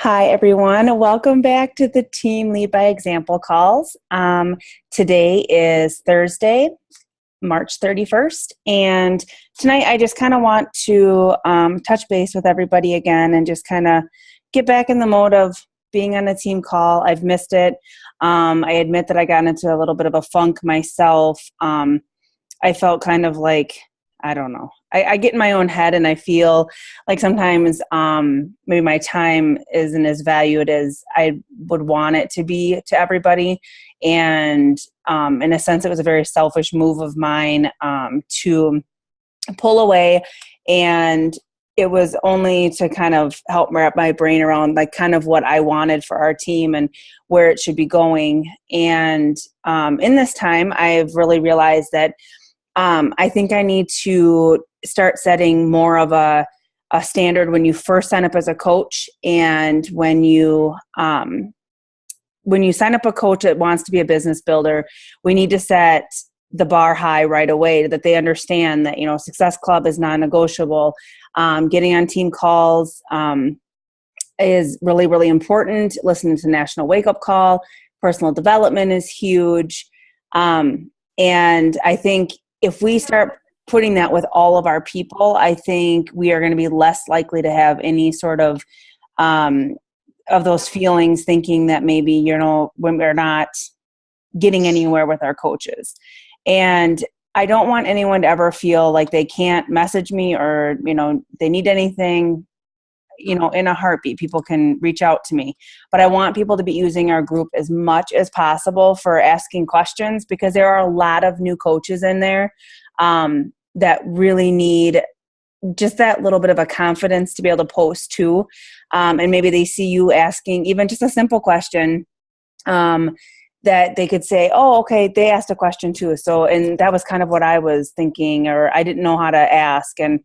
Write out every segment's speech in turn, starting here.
Hi, everyone. Welcome back to the Team Lead by Example calls. Today is Thursday, March 31st, and tonight I just kind of want to touch base with everybody again and just kind of get back in the mode of being on a team call. I've missed it. I admit that I got into a little bit of a funk myself. I felt kind of like, I don't know. I get in my own head and I feel like sometimes maybe my time isn't as valued as I would want it to be to everybody. And in a sense, it was a very selfish move of mine to pull away. And it was only to kind of help wrap my brain around like kind of what I wanted for our team and where it should be going. And in this time, I've really realized that I think I need to start setting more of a standard when you first sign up as a coach, and when you sign up a coach that wants to be a business builder, we need to set the bar high right away, that they understand that, Success Club is non-negotiable. Getting on team calls is really, really important. Listening to National Wake Up Call, personal development is huge. And I think if we start putting that with all of our people, I think we are going to be less likely to have any sort of those feelings, thinking that maybe, when we're not getting anywhere with our coaches. And I don't want anyone to ever feel like they can't message me or, they need anything, in a heartbeat. People can reach out to me. But I want people to be using our group as much as possible for asking questions, because there are a lot of new coaches in there that really need just that little bit of a confidence to be able to post too. And maybe they see you asking even just a simple question that they could say, oh, okay, they asked a question too. So, and that was kind of what I was thinking, or I didn't know how to ask. And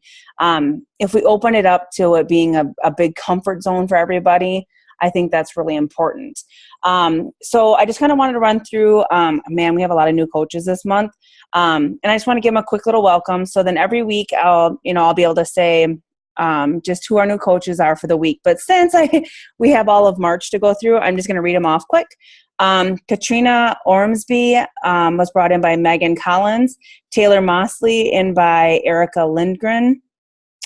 if we open it up to it being a big comfort zone for everybody, I think that's really important. So I just kind of wanted to run through, we have a lot of new coaches this month. And I just want to give them a quick little welcome. So then every week I'll be able to say just who our new coaches are for the week. But since we have all of March to go through, I'm just going to read them off quick. Katrina Ormsby was brought in by Megan Collins, Taylor Mosley in by Erica Lindgren,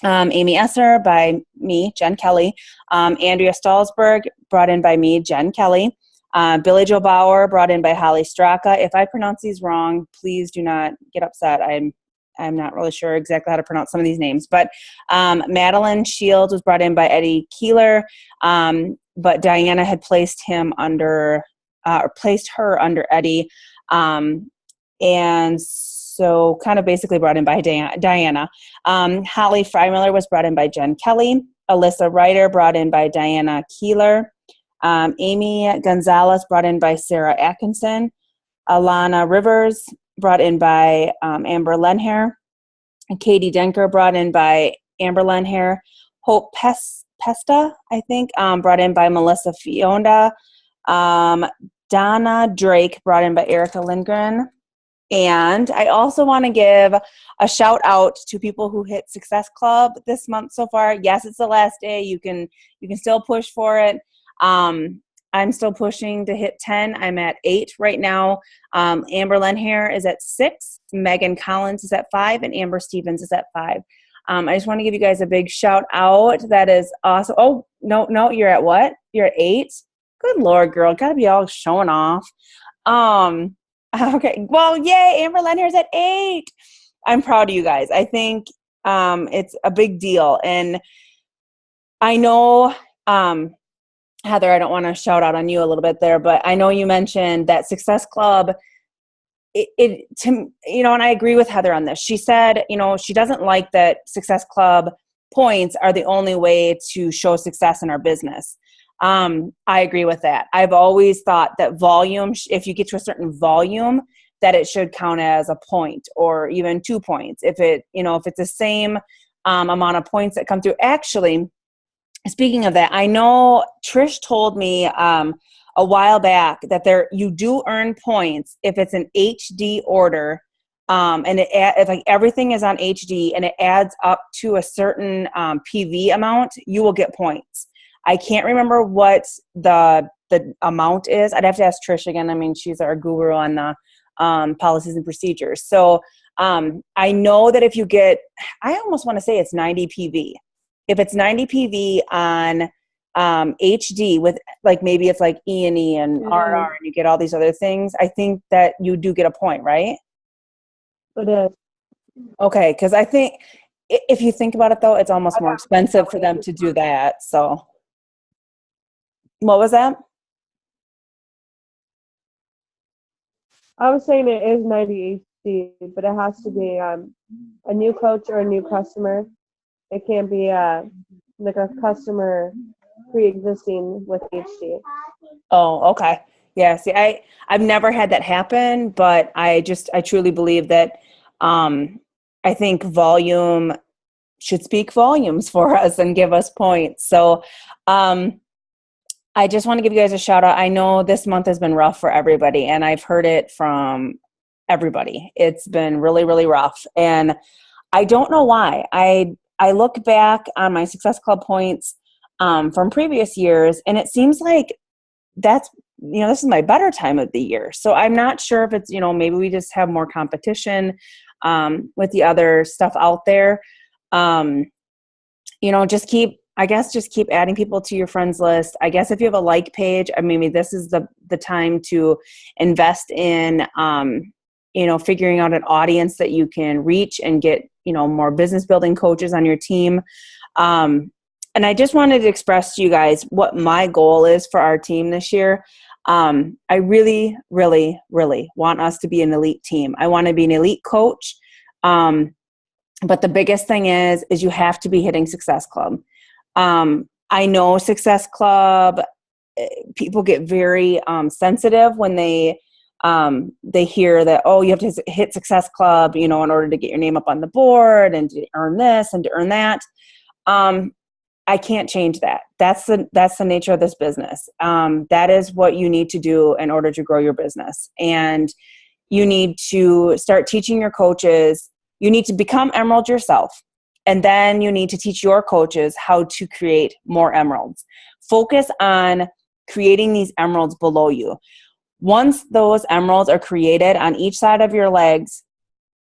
Amy Esser by me, Jen Kelly, Andrea Stallsberg brought in by me, Jen Kelly, Billy Joe Bauer brought in by Holly Straka. If I pronounce these wrong, please do not get upset. I'm not really sure exactly how to pronounce some of these names, but Madeline Shields was brought in by Eddie Keeler, but Diana had placed her under Eddie, and so kind of basically brought in by Diana. Holly Freimiller was brought in by Jen Kelly. Alyssa Ryder brought in by Diana Keeler. Amy Gonzalez brought in by Sarah Atkinson. Alana Rivers brought in by Amber Lenhair. Katie Denker brought in by Amber Lenhair. Hope Pesta, I think, brought in by Melissa Fionda. Donna Drake brought in by Erica Lindgren. And I also want to give a shout out to people who hit Success Club this month so far. Yes, it's the last day. You can still push for it. I'm still pushing to hit 10. I'm at 8 right now. Amber Lenhair is at 6. Megan Collins is at 5. And Amber Stevens is at 5. I just want to give you guys a big shout out. That is awesome. Oh, no, you're at what? You're at 8? Good Lord, girl. Gotta be all showing off. Okay. Well, yay. Amber Lenhair's at 8. I'm proud of you guys. I think it's a big deal. And I know, Heather, I don't want to shout out on you a little bit there, but I know you mentioned that Success Club, and I agree with Heather on this. She said, she doesn't like that Success Club points are the only way to show success in our business. I agree with that. I've always thought that volume, if you get to a certain volume, that it should count as a point or even 2 points. If it's the same amount of points that come through. Actually, speaking of that, I know Trish told me a while back that you do earn points if it's an HD order, and if like everything is on HD and it adds up to a certain PV amount, you will get points. I can't remember what the amount is. I'd have to ask Trish again. I mean, she's our guru on the policies and procedures. So I know that if you get, I almost want to say it's 90 PV. If it's 90 PV on HD with like, maybe it's like E&E and RR and you get all these other things, I think that you do get a point, right? It is. Okay, because I think if you think about it, though, it's almost more expensive for them to do that. So, what was that? I was saying it is 90 HD, but it has to be a new coach or a new customer. It can't be like a customer pre-existing with HD. Oh, okay. Yeah, see, I've never had that happen, but I truly believe that I think volume should speak volumes for us and give us points. So I just want to give you guys a shout out. I know this month has been rough for everybody, and I've heard it from everybody. It's been really, really rough. And I don't know why. I look back on my Success Club points from previous years, and it seems like that's, this is my better time of the year. So I'm not sure if it's, maybe we just have more competition with the other stuff out there. Just keep adding people to your friends list. I guess if you have a like page, maybe this is the time to invest in, figuring out an audience that you can reach and get, more business building coaches on your team. And I just wanted to express to you guys what my goal is for our team this year. I really, really, really want us to be an elite team. I want to be an elite coach. But the biggest thing is you have to be hitting Success Club. I know Success Club, people get very sensitive when they hear that, oh, you have to hit Success Club, in order to get your name up on the board and to earn this and to earn that. I can't change that. That's the nature of this business. That is what you need to do in order to grow your business. And you need to start teaching your coaches. You need to become Emerald yourself. And then you need to teach your coaches how to create more emeralds. Focus on creating these emeralds below you. Once those emeralds are created on each side of your legs,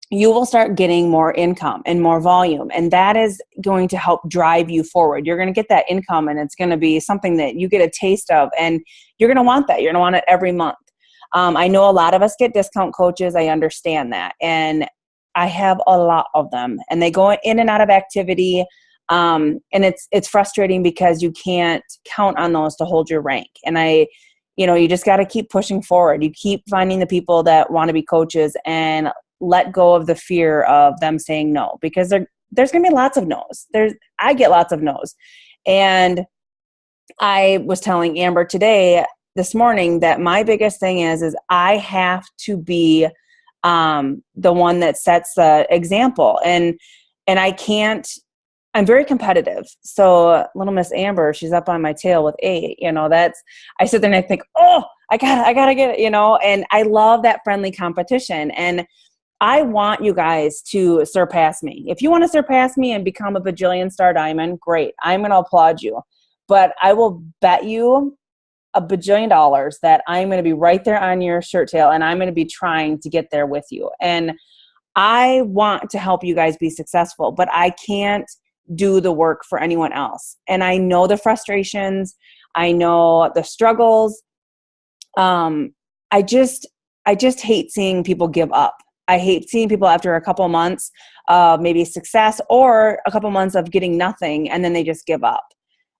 you will start getting more income and more volume. And that is going to help drive you forward. You're going to get that income, and it's going to be something that you get a taste of, and you're going to want that. You're going to want it every month. I know a lot of us get discount coaches. I understand that. And I have a lot of them, and they go in and out of activity. And it's frustrating because you can't count on those to hold your rank. And you just got to keep pushing forward. You keep finding the people that want to be coaches and let go of the fear of them saying no, because there's going to be lots of no's. I get lots of no's. And I was telling Amber this morning, that my biggest thing is I have to be the one that sets the example. And I'm very competitive. So little Miss Amber, she's up on my tail with 8, I sit there and I think, oh, I gotta get it, and I love that friendly competition. And I want you guys to surpass me. If you want to surpass me and become a bajillion star diamond, great. I'm going to applaud you. But I will bet you $1 bajillion that I'm going to be right there on your shirt tail, and I'm going to be trying to get there with you. And I want to help you guys be successful, but I can't do the work for anyone else. And I know the frustrations. I know the struggles. I just hate seeing people give up. I hate seeing people after a couple months of maybe success or a couple months of getting nothing, and then they just give up.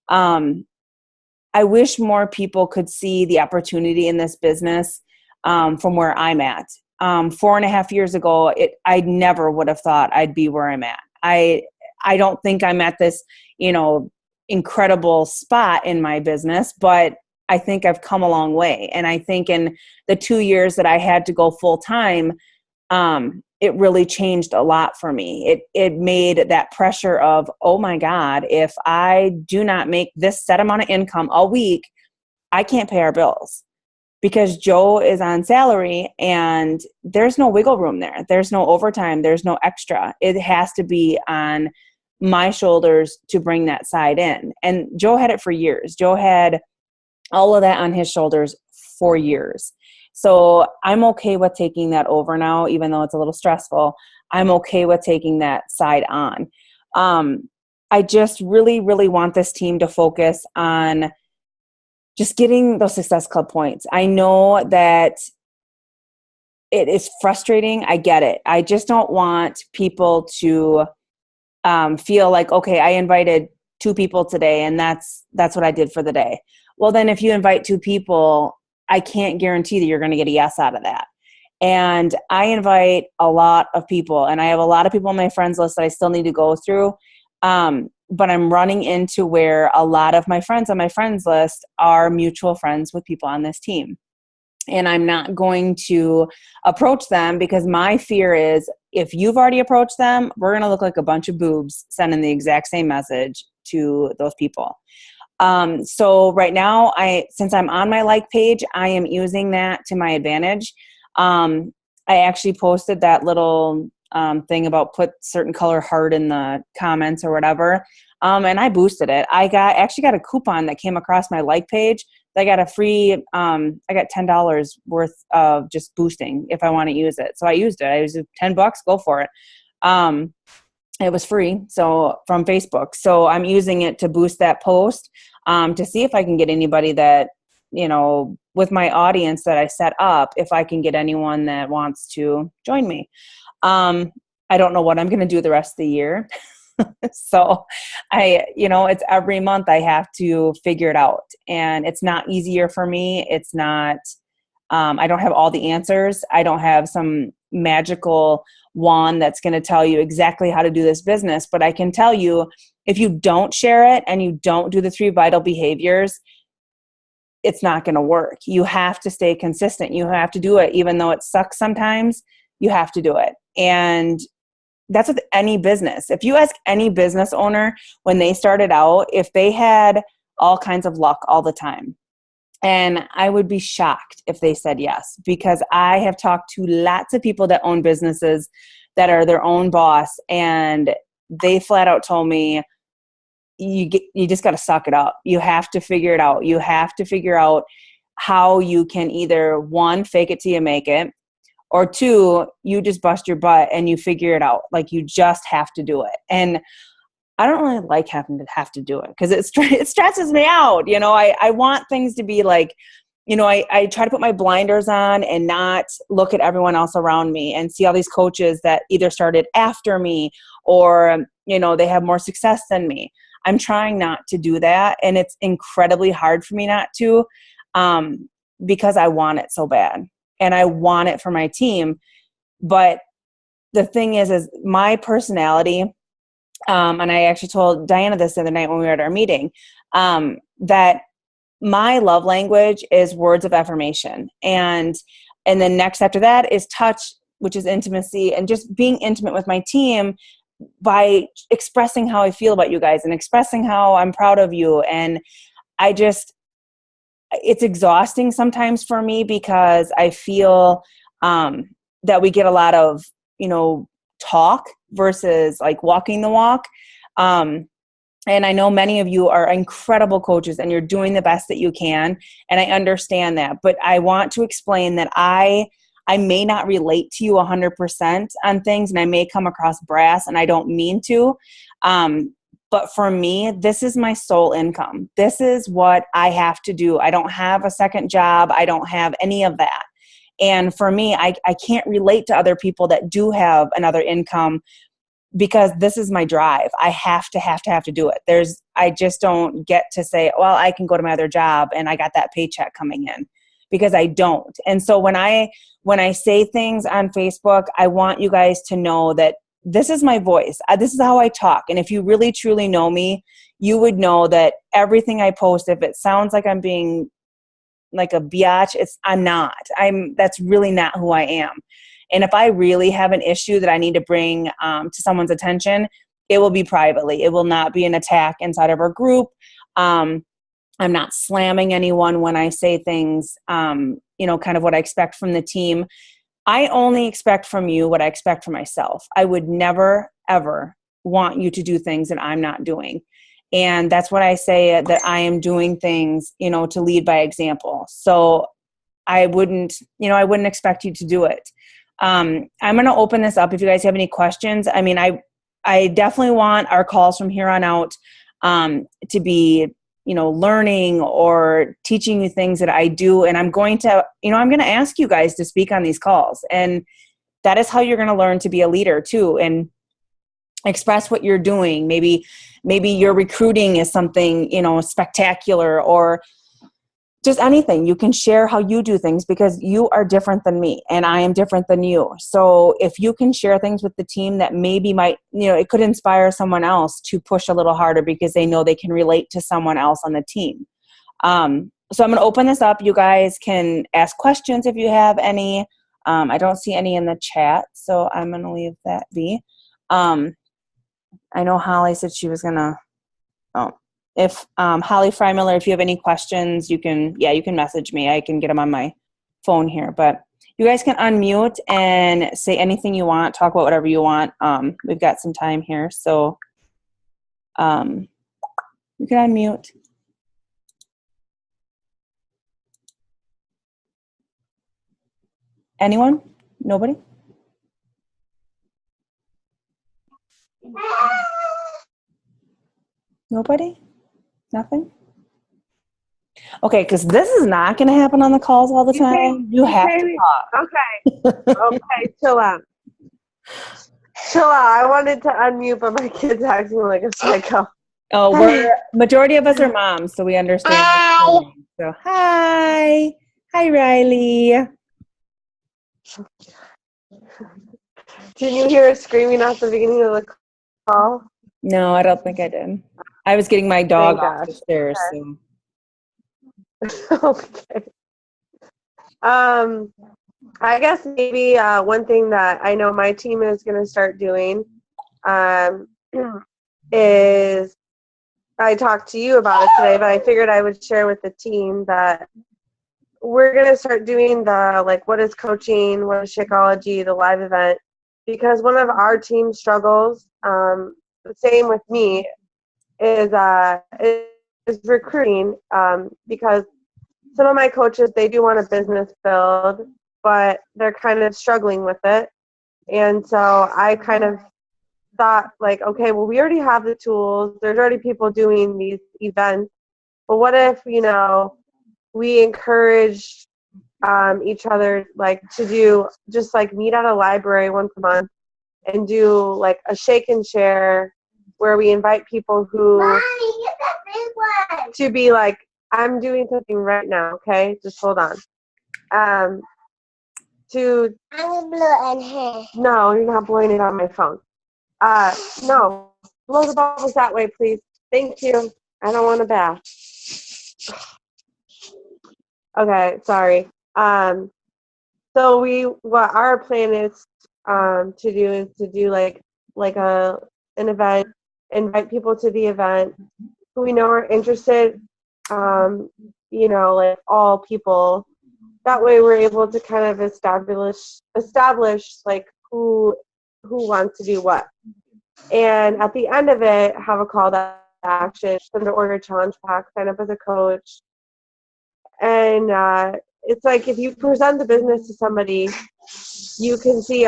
I wish more people could see the opportunity in this business from where I'm at. 4.5 years ago, I never would have thought I'd be where I'm at. I don't think I'm at this, incredible spot in my business, but I think I've come a long way. And I think in the 2 years that I had to go full time, it really changed a lot for me. It made that pressure of, oh my God, if I do not make this set amount of income a week, I can't pay our bills, because Joe is on salary and there's no wiggle room there. There's no overtime. There's no extra. It has to be on my shoulders to bring that side in. And Joe had it for years. Joe had all of that on his shoulders for years. So I'm okay with taking that over now, even though it's a little stressful. I'm okay with taking that side on. I just really, really want this team to focus on just getting those Success Club points. I know that it is frustrating. I get it. I just don't want people to feel like, okay, I invited 2 people today and that's what I did for the day. Well, then if you invite 2 people, I can't guarantee that you're going to get a yes out of that. And I invite a lot of people, and I have a lot of people on my friends list that I still need to go through. But I'm running into where a lot of my friends on my friends list are mutual friends with people on this team. And I'm not going to approach them because my fear is if you've already approached them, we're going to look like a bunch of boobs sending the exact same message to those people. So right now, since I'm on my like page, I am using that to my advantage. I actually posted that little thing about put certain color heart in the comments or whatever. And I boosted it. I actually got a coupon that came across my like page. I got a free, I got $10 worth of just boosting if I want to use it. So I used it. I used it $10, go for it. It was free. So from Facebook. So I'm using it to boost that post, to see if I can get anybody that, with my audience that I set up, if I can get anyone that wants to join me. I don't know what I'm going to do the rest of the year. So it's every month I have to figure it out, and it's not easier for me. It's not, I don't have all the answers. I don't have some magical wand that's going to tell you exactly how to do this business, but I can tell you if you don't share it and you don't do the 3 vital behaviors, it's not going to work. You have to stay consistent. You have to do it. Even though it sucks sometimes, you have to do it. And that's with any business. If you ask any business owner when they started out, if they had all kinds of luck all the time, and I would be shocked if they said yes, because I have talked to lots of people that own businesses that are their own boss, and they flat out told me, you just got to suck it up. You have to figure it out. You have to figure out how you can either 1, fake it till you make it, or 2, you just bust your butt and you figure it out. Like, you just have to do it. And I don't really like having to have to do it because it stresses me out. I want things to be like, I try to put my blinders on and not look at everyone else around me and see all these coaches that either started after me or, they have more success than me. I'm trying not to do that. And it's incredibly hard for me not to, because I want it so bad. And I want it for my team. But the thing is my personality, and I actually told Diana this the other night when we were at our meeting, that my love language is words of affirmation. And then next after that is touch, which is intimacy, and just being intimate with my team by expressing how I feel about you guys and expressing how I'm proud of you. And it's exhausting sometimes for me because I feel that we get a lot of, talk versus like walking the walk. And I know many of you are incredible coaches and you're doing the best that you can. And I understand that, but I want to explain that I may not relate to you 100% on things, and I may come across brass, and I don't mean to. But for me, this is my sole income. This is what I have to do. I don't have a second job. I don't have any of that. And for me, I can't relate to other people that do have another income because this is my drive. I have to do it. I just don't get to say, well, I can go to my other job and I got that paycheck coming in, because I don't. And so when I say things on Facebook, I want you guys to know that this is my voice. This is how I talk. And if you really truly know me, you would know that everything I post, if it sounds like I'm being like a biatch, I'm not. That's really not who I am. And if I really have an issue that I need to bring to someone's attention, it will be privately. It will not be an attack inside of our group. I'm not slamming anyone when I say things, kind of what I expect from the team. I only expect from you what I expect from myself. I would never, ever want you to do things that I'm not doing. And that's what I say, that I am doing things, to lead by example. So I wouldn't expect you to do it. I'm going to open this up if you guys have any questions. I mean, I definitely want our calls from here on out to be, learning or teaching you things that I do. And I'm going to ask you guys to speak on these calls. And that is how you're going to learn to be a leader too, and express what you're doing. Maybe your recruiting is something, spectacular, or just anything. You can share how you do things, because you are different than me and I am different than you. So if you can share things with the team that maybe might, it could inspire someone else to push a little harder because they know they can relate to someone else on the team. So I'm going to open this up. You guys can ask questions if you have any. I don't see any in the chat, so I'm going to leave that be. I know Holly said she was going to, if Holly Freimiller, if you have any questions, you can message me. I can get them on my phone here. But you guys can unmute and say anything you want, talk about whatever you want. We've got some time here, so you can unmute. Anyone? Nobody? Nobody? Nothing? Okay, because this is not going to happen on the calls all the time. You have to talk. Okay, chill out. I wanted to unmute, but my kid's acting like a psycho. Oh, majority of us are moms, so we understand. Hi. So hi Riley. Did you hear her screaming at the beginning of the call? No, I don't think I did. I was getting my dog off the stairs. Okay. Okay. I guess maybe one thing that I know my team is going to start doing is, I talked to you about it today, but I figured I would share with the team that we're going to start doing the, like, what is coaching, what is Shakeology, the live event, because one of our team struggles, the same with me, is recruiting, because some of my coaches, they do want a business build, but they're kind of struggling with it. And so I kind of thought, like, okay, well, we already have the tools. There's already people doing these events. But what if, we encourage each other, like, to do just, like, meet at a library once a month and do, like, a shake and share where we invite people who, Mommy, get that big one. To be like, I'm doing something right now, okay? Just hold on. I'm going to blow on her. No, you're not blowing it on my phone. No. Blow the bubbles that way, please. Thank you. I don't want a bath. Okay, sorry. So what our plan is to do like an event, invite people to the event who we know are interested, like all people. That way we're able to kind of establish like who wants to do what. And at the end of it, have a call to action, send to order a challenge pack, sign up as a coach. And it's like, if you present the business to somebody, you can see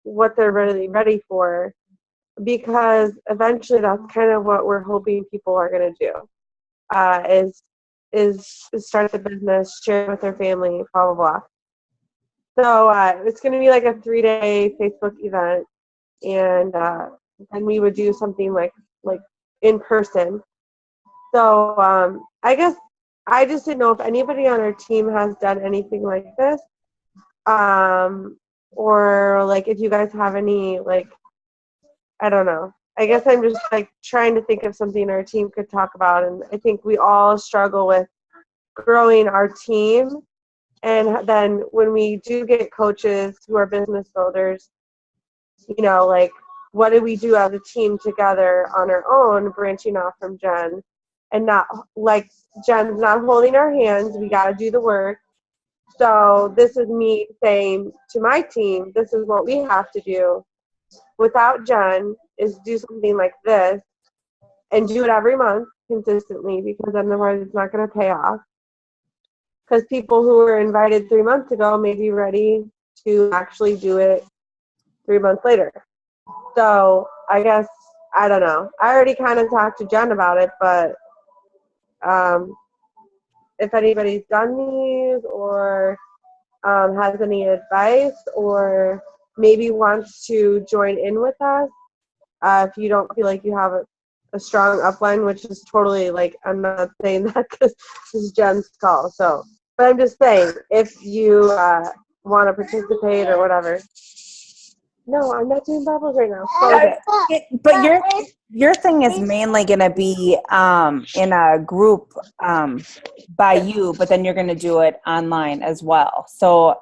what they're really ready for, because eventually that's kind of what we're hoping people are going to do, is start the business, share it with their family, blah, blah, blah. So it's going to be like a 3-day Facebook event, and we would do something like in person. So I guess I just didn't know if anybody on our team has done anything like this, or like if you guys have any, like, I don't know. I guess I'm just like trying to think of something our team could talk about, and I think we all struggle with growing our team. And then when we do get coaches who are business builders, like, what do we do as a team together on our own, branching off from Jen, and not like Jen's not holding our hands. We got to do the work. So this is me saying to my team, this is what we have to do. without Jen is do something like this and do it every month consistently, because otherwise it's not going to pay off. Because people who were invited 3 months ago may be ready to actually do it 3 months later. So I guess, I don't know. I already kind of talked to Jen about it, but if anybody's done these or has any advice or maybe wants to join in with us, if you don't feel like you have a strong upline, which is totally, like, I'm not saying that because this is Jen's call. So, but I'm just saying, if you want to participate or whatever. No, I'm not doing bubbles right now. But your thing is mainly going to be in a group by you, but then you're going to do it online as well. So,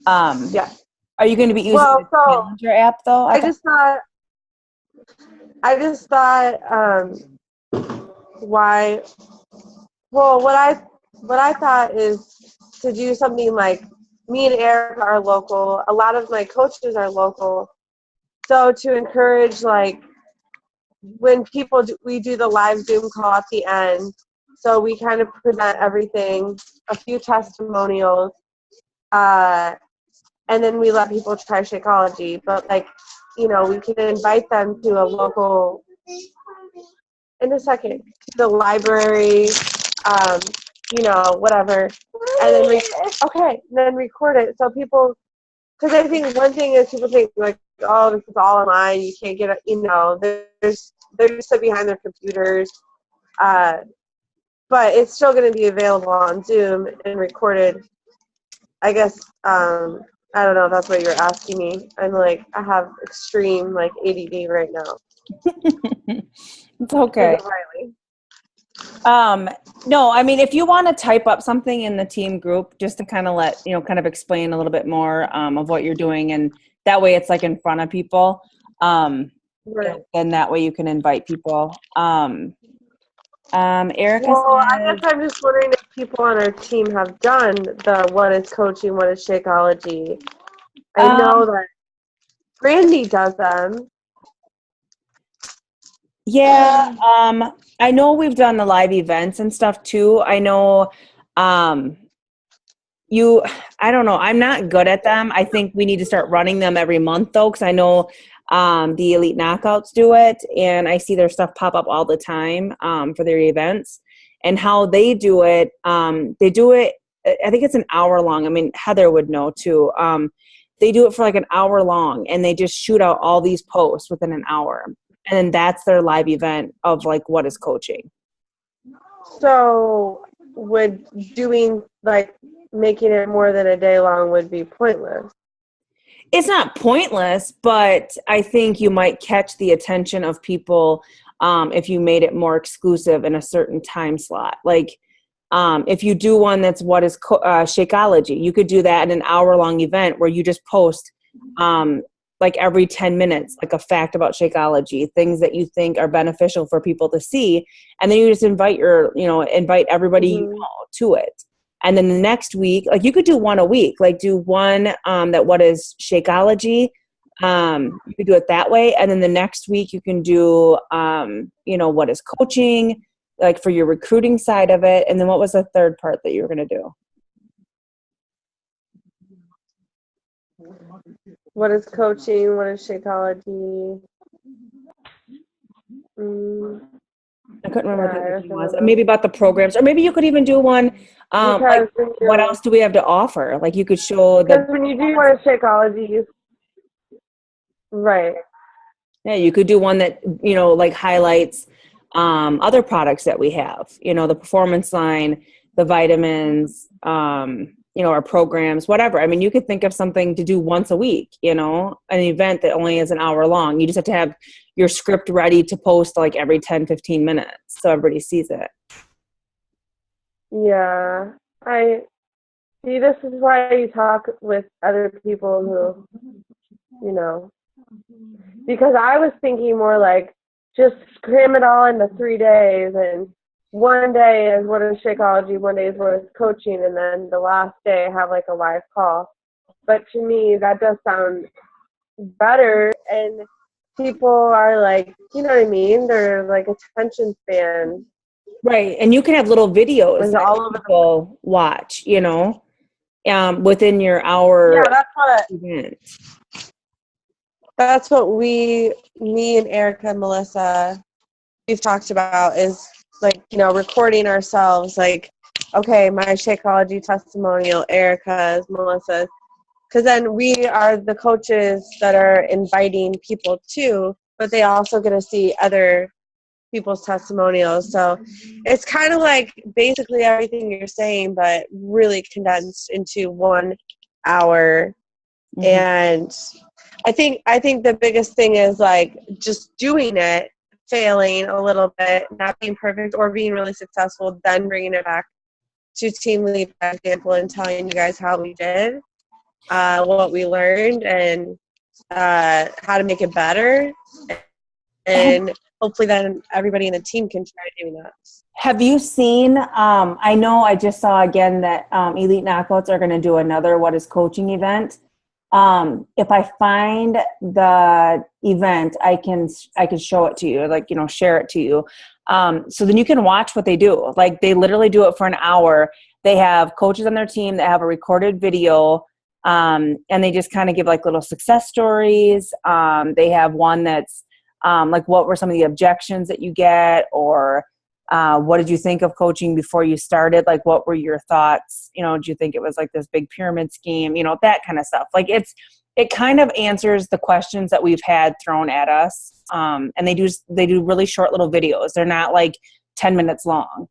yeah. Are you going to be using the Calendar app though? I just thought why? Well, what I thought is to do something like, me and Eric are local. A lot of my coaches are local. So to encourage, like, when we do the live Zoom call at the end, so we kind of present everything, a few testimonials, and then we let people try Shakeology. But, like, we can invite them to a local, in a second, to the library, whatever, and then record it. So people, because I think one thing is people think, like, oh, this is all online, you can't get it, they're just sit behind their computers, but it's still going to be available on Zoom and recorded. I guess, I don't know if that's what you're asking me. I have extreme, ADD right now. It's okay. No, I mean, if you want to type up something in the team group just to kind of explain a little bit more of what you're doing, and that way it's like in front of people, right. then that way you can invite people. Erica I guess I'm just wondering if people on our team have done the what is coaching, what is Shakeology. I know that Brandy does them. Yeah, I know we've done the live events and stuff too. I know I don't know. I'm not good at them. I think we need to start running them every month though, because I know the Elite Knockouts do it, and I see their stuff pop up all the time for their events. And how they do it, I think it's an hour long. I mean, Heather would know too. They do it for like an hour long, and they just shoot out all these posts within an hour. And then that's their live event of like what is coaching. So would doing making it more than a day long would be pointless? It's not pointless, but I think you might catch the attention of people if you made it more exclusive in a certain time slot. Like if you do one that's what is Shakeology, you could do that in an hour-long event where you just post like every 10 minutes, like a fact about Shakeology, things that you think are beneficial for people to see. And then you just invite everybody you know to it. And then the next week, like you could do one a week, like do one that what is Shakeology. You could do it that way. And then the next week you can do, what is coaching, like for your recruiting side of it. And then what was the third part that you were going to do? What is coaching? What is Shakeology? I couldn't remember what it was. Maybe about the programs, or maybe you could even do one. What else do we have to offer? Like you could show because when you do what is Shakeology, right? Yeah, you could do one that like highlights other products that we have. The performance line, the vitamins. Our programs, whatever. I mean, you could think of something to do once a week, an event that only is an hour long. You just have to have your script ready to post like every 10, 15 minutes so everybody sees it. Yeah. I see, this is why you talk with other people who, because I was thinking more like just cram it all into 3 days, and one day is what is Shakeology, one day is what is coaching, and then the last day have a live call. But to me, that does sound better, and people are like, you know what I mean? They're like attention span Right. And you can have little videos is that all over the. people watch, within your hour Yeah, event. that's what me and Erica and Melissa, we've talked about is like, recording ourselves, like, okay, my Shakeology testimonial, Erica's, Melissa's, because then we are the coaches that are inviting people too, but they also get to see other people's testimonials. So it's kind of like basically everything you're saying, but really condensed into 1 hour. Mhm. And I think the biggest thing is like just doing it, failing a little bit, not being perfect or being really successful, then bringing it back to Team Lead by example and telling you guys how we did, what we learned, and how to make it better. And hopefully then everybody in the team can try doing that. Have you seen, I know I just saw again that Elite Knockouts are going to do another What is Coaching event. If I find the event, I can show it to you, like, share it to you. So then you can watch what they do. Like, they literally do it for an hour. They have coaches on their team that have a recorded video, and they just kind of give like little success stories. They have one that's like, what were some of the objections that you get, or what did you think of coaching before you started? Like, what were your thoughts? Do you think it was like this big pyramid scheme? That kind of stuff. Like, it kind of answers the questions that we've had thrown at us. And they do really short little videos. They're not like 10 minutes long.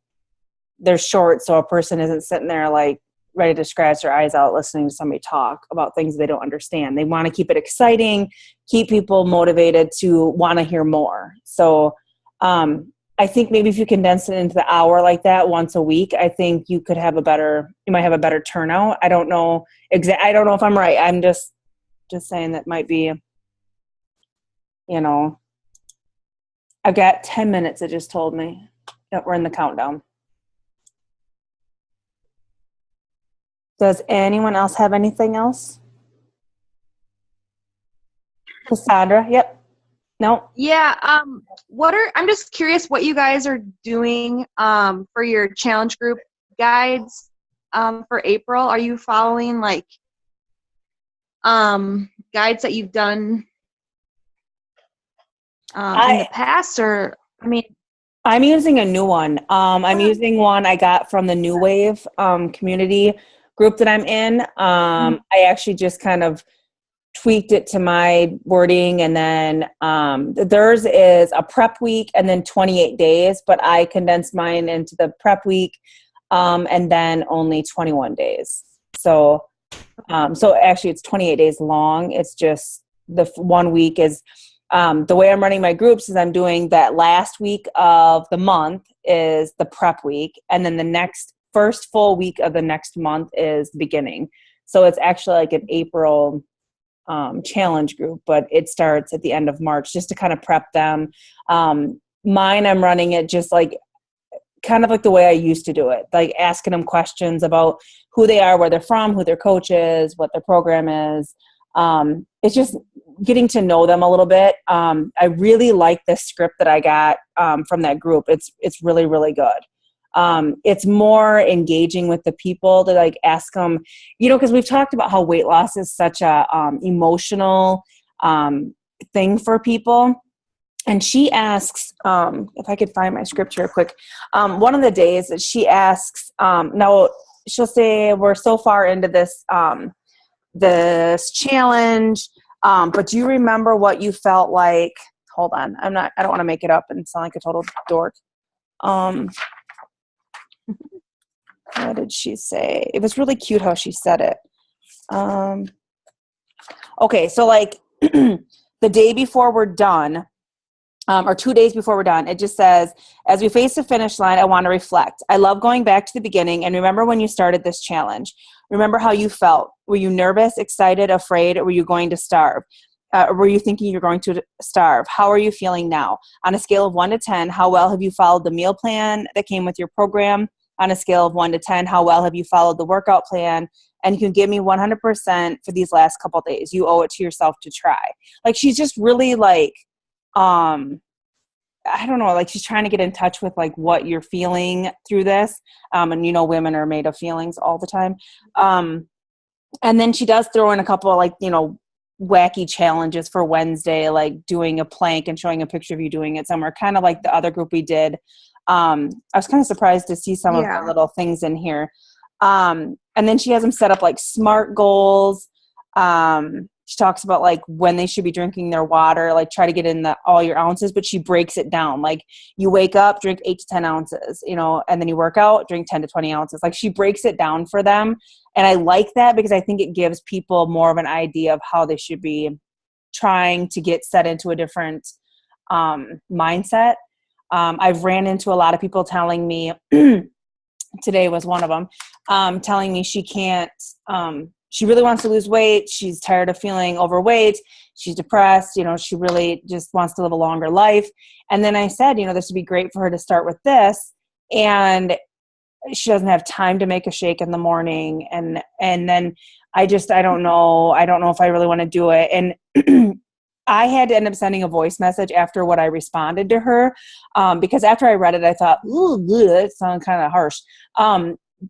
They're short, so a person isn't sitting there like ready to scratch their eyes out listening to somebody talk about things they don't understand. They want to keep it exciting, keep people motivated to want to hear more. So I think maybe if you condense it into the hour like that once a week, I think you might have a better turnout. I don't know I don't know if I'm right. I'm just saying that might be, I've got 10 minutes. It just told me that we're in the countdown. Does anyone else have anything else? Cassandra? Yep. No. Yeah. I'm just curious what you guys are doing for your challenge group guides for April. Are you following like guides that you've done in the past, or I'm using a new one. I'm using one I got from the New Wave community group that I'm in. I actually just kind of tweaked it to my wording, and then theirs is a prep week and then 28 days, but I condensed mine into the prep week and then only 21 days. So actually it's 28 days long. It's just the 1 week is the way I'm running my groups is I'm doing that last week of the month is the prep week, and then the first full week of the next month is the beginning. So it's actually like an April challenge group, but it starts at the end of March just to kind of prep them. Mine, I'm running it just like kind of like the way I used to do it, like asking them questions about who they are, where they're from, who their coach is, what their program is. It's just getting to know them a little bit. I really like this script that I got from that group. It's really, really good. It's more engaging with the people to like ask them, because we've talked about how weight loss is such a emotional thing for people. And she asks, if I could find my script here quick, one of the days that she asks, now she'll say, we're so far into this challenge, but do you remember what you felt like? Hold on, I don't want to make it up and sound like a total dork. What did she say? It was really cute how she said it. Okay, so like the day before we're done, or 2 days before we're done, it just says, as we face the finish line, I want to reflect. I love going back to the beginning and remember when you started this challenge. Remember how you felt. Were you nervous, excited, afraid, or were you going to starve? Were you thinking you're going to starve? How are you feeling now? On a scale of 1 to 10, how well have you followed the meal plan that came with your program? On a scale of 1 to 10, how well have you followed the workout plan? And you can give me 100% for these last couple of days. You owe it to yourself to try. Like, she's just really like I don't know, like she's trying to get in touch with like what you're feeling through this. And women are made of feelings all the time. And then she does throw in a couple of like, wacky challenges for Wednesday, like doing a plank and showing a picture of you doing it somewhere, kind of like the other group we did. I was kind of surprised to see some of the little things in here. And then she has them set up like SMART goals. She talks about like when they should be drinking their water, like try to get in all your ounces, but she breaks it down. Like you wake up, drink 8 to 10 ounces, and then you work out, drink 10 to 20 ounces. Like she breaks it down for them. And I like that because I think it gives people more of an idea of how they should be trying to get set into a different mindset. I've ran into a lot of people telling me, today was one of them, telling me she can't, she really wants to lose weight. She's tired of feeling overweight. She's depressed. She really just wants to live a longer life. And then I said, this would be great for her to start with this. And she doesn't have time to make a shake in the morning. And then I don't know. I don't know if I really want to do it. And I had to end up sending a voice message after what I responded to her. Because after I read it, I thought, ooh, that sounds kind of harsh.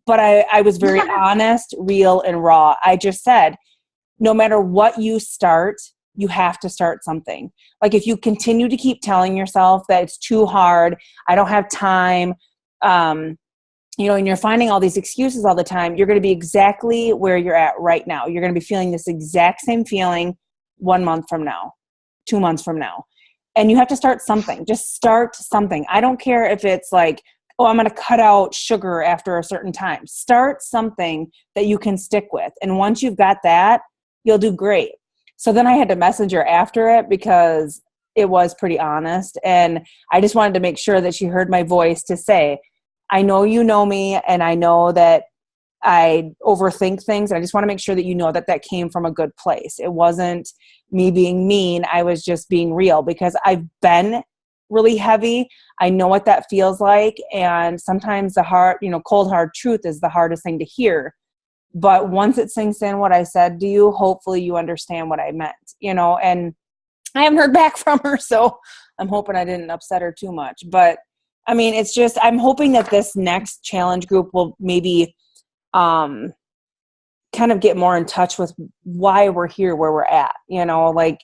But I was very honest, real, and raw. I just said, no matter what you start, you have to start something. Like if you continue to keep telling yourself that it's too hard, I don't have time, and you're finding all these excuses all the time, you're going to be exactly where you're at right now. You're going to be feeling this exact same feeling 1 month from now, 2 months from now. And you have to start something. Just start something. I don't care if it's like, oh, I'm going to cut out sugar after a certain time. Start something that you can stick with. And once you've got that, you'll do great. So then I had to message her after it because it was pretty honest. And I just wanted to make sure that she heard my voice to say, I know you know me, and I know that I overthink things. I just want to make sure that you know that that came from a good place. It wasn't me being mean. I was just being real because I've been really heavy. I know what that feels like. And sometimes the hard, cold, hard truth is the hardest thing to hear. But once it sinks in what I said to you, hopefully you understand what I meant, and I haven't heard back from her. So I'm hoping I didn't upset her too much. But I mean, it's just, I'm hoping that this next challenge group will maybe kind of get more in touch with why we're here, where we're at, like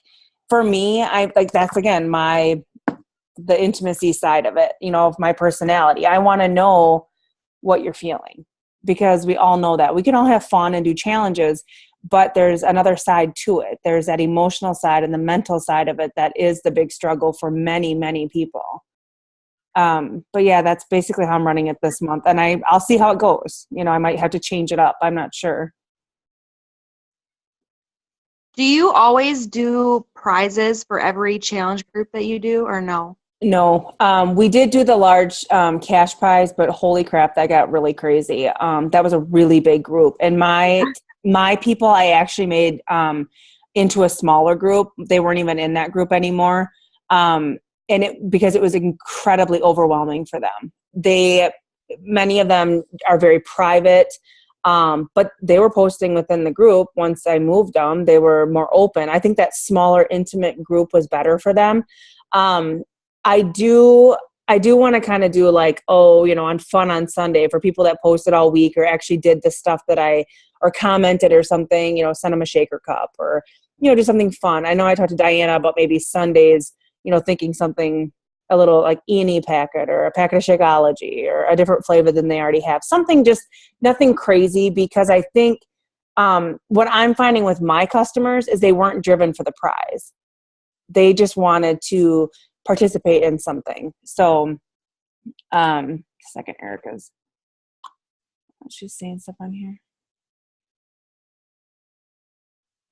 for me, that's again, the intimacy side of it, of my personality. I want to know what you're feeling because we all know that we can all have fun and do challenges, but there's another side to it. There's that emotional side and the mental side of it. That is the big struggle for many, many people. But yeah, that's basically how I'm running it this month. And I'll see how it goes. I might have to change it up. I'm not sure. Do you always do prizes for every challenge group that you do or no? No, we did do the large cash prize, but holy crap, that got really crazy. That was a really big group. And my people, I actually made into a smaller group. They weren't even in that group anymore. Because it was incredibly overwhelming for them. Many of them are very private, but they were posting within the group. Once I moved them, they were more open. I think that smaller, intimate group was better for them. I do want to kind of do like, on Fun on Sunday for people that posted all week or actually did the stuff or commented or something, send them a shaker cup or, do something fun. I know I talked to Diana about maybe Sundays, thinking something a little like E&E packet or a packet of Shakeology or a different flavor than they already have. Something just nothing crazy, because I think what I'm finding with my customers is they weren't driven for the prize. They just wanted to participate in something. So, second, she's saying stuff on here.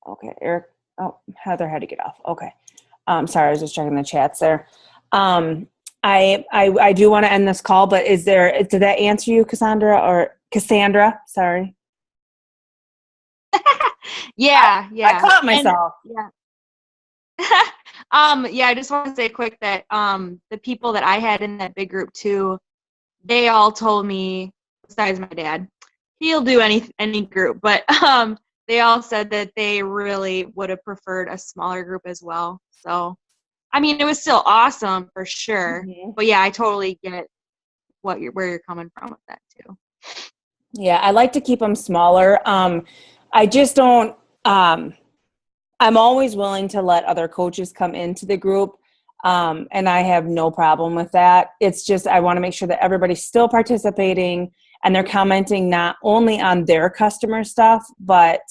Okay, Eric. Oh, Heather had to get off. Okay. Sorry, I was just checking the chats there. I do want to end this call, but did that answer you, Cassandra? Sorry. Yeah. I caught myself. I just want to say quick that the people that I had in that big group too, they all told me, besides my dad, he'll do any group, but they all said that they really would have preferred a smaller group as well. So I mean, it was still awesome for sure. Mhm. But yeah, I totally get where you're coming from with that too. Yeah, I like to keep them smaller. I just don't. I'm always willing to let other coaches come into the group, and I have no problem with that. It's just I want to make sure that everybody's still participating and they're commenting not only on their customer stuff, but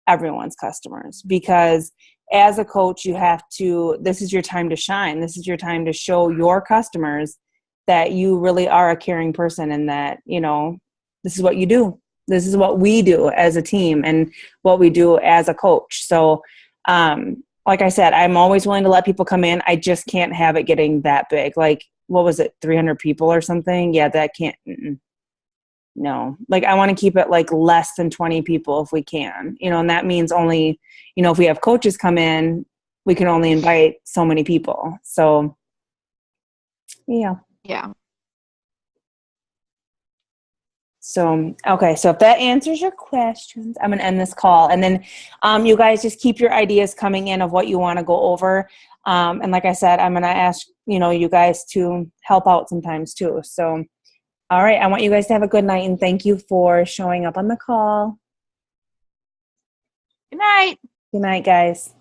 everyone's customers. Because as a coach, you have to. This is your time to shine. This is your time to show your customers that you really are a caring person, and that this is what you do. This is what we do as a team and what we do as a coach. So, like I said, I'm always willing to let people come in. I just can't have it getting that big. Like, what was it, 300 people or something? Yeah, that can't. No. Like, I want to keep it like less than 20 people if we can, and that means only, if we have coaches come in, we can only invite so many people. So, yeah. Yeah. So, okay. So if that answers your questions, I'm going to end this call. And then you guys just keep your ideas coming in of what you want to go over. And like I said, I'm going to ask, you guys to help out sometimes too. So, all right. I want you guys to have a good night, and thank you for showing up on the call. Good night. Good night, guys.